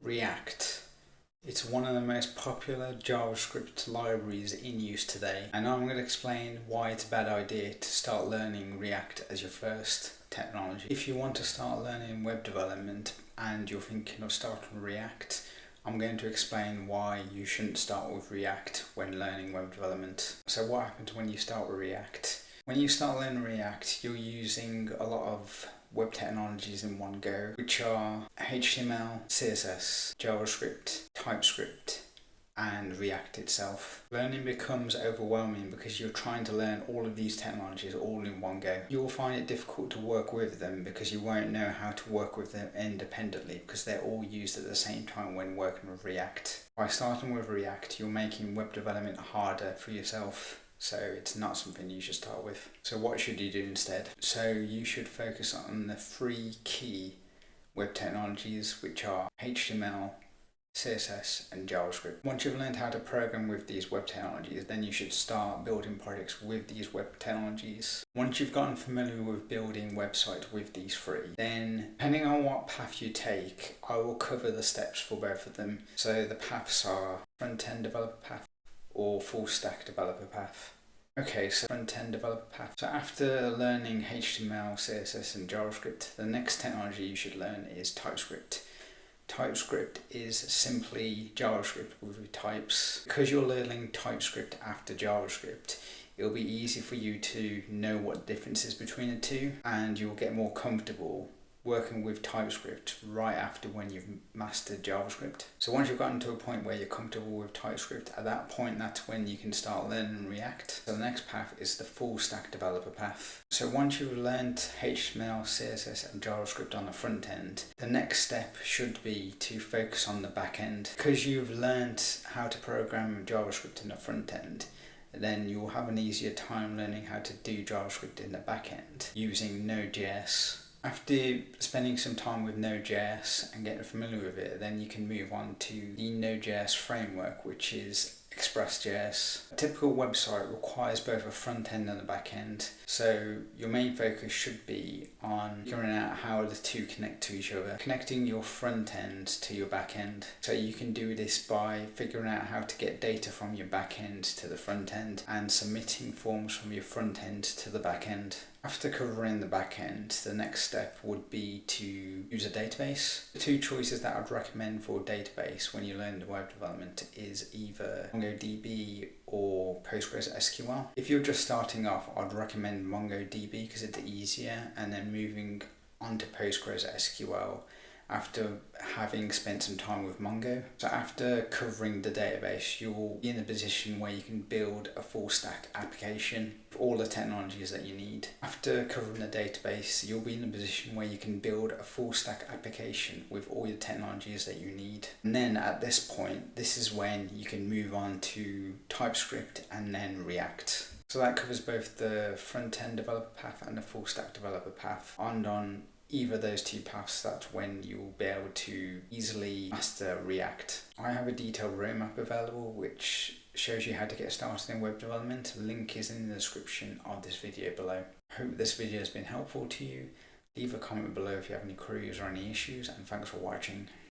React. It's one of the most popular JavaScript libraries in use today, and I'm going to explain why it's a bad idea to start learning React as your first technology. If you want to start learning web development and you're thinking of starting React, I'm going to explain why you shouldn't start with React when learning web development. So what happens when you start with React? When you start learning React, you're using a lot of web technologies in one go, which are HTML, CSS, JavaScript, TypeScript, and React itself. Learning becomes overwhelming because you're trying to learn all of these technologies all in one go. You'll find it difficult to work with them because you won't know how to work with them independently because they're all used at the same time when working with React. By starting with React, you're making web development harder for yourself. So it's not something you should start with. So what should you do instead? So you should focus on the three key web technologies, which are HTML, CSS, and JavaScript. Once you've learned how to program with these web technologies, then you should start building projects with these web technologies. Once you've gotten familiar with building websites with these three, then depending on what path you take, I will cover the steps for both of them. So the paths are front-end developer path or full stack developer path. Okay, so front-end developer path. So after learning HTML, CSS, and JavaScript, the next technology you should learn is TypeScript. TypeScript is simply JavaScript with types. Because you're learning TypeScript after JavaScript, it'll be easy for you to know what the difference is between the two, and you'll get more comfortable working with TypeScript right after when you've mastered JavaScript. So once you've gotten to a point where you're comfortable with TypeScript, at that point that's when you can start learning React. So the next path is the full stack developer path. So once you've learned HTML, CSS, and JavaScript on the front end, the next step should be to focus on the back end. Because you've learned how to program JavaScript in the front end, then you'll have an easier time learning how to do JavaScript in the back end using Node.js. After spending some time with Node.js and getting familiar with it, then you can move on to the Node.js framework, which is Express.js. A typical website requires both a front end and a back end, so your main focus should be on figuring out how the two connect to each other, connecting your front end to your back end. So you can do this by figuring out how to get data from your back end to the front end and submitting forms from your front end to the back end. After covering the back end, the next step would be to use a database. The two choices that I'd recommend for a database when you learn the web development is either MongoDB or PostgreSQL. If you're just starting off, I'd recommend MongoDB because it's easier, and then moving on to PostgreSQL after having spent some time with Mongo. So after covering the database, you'll be in a position where you can build a full stack application for all the technologies that you need. After covering the database, you'll be in a position where you can build a full stack application with all your technologies that you need. And then at this point, this is when you can move on to TypeScript and then React. So that covers both the front-end developer path and the full stack developer path. And on either of those two paths, that's when you'll be able to easily master React. I have a detailed roadmap available which shows you how to get started in web development. The link is in the description of this video below. I hope this video has been helpful to you. Leave a comment below if you have any queries or any issues, and thanks for watching.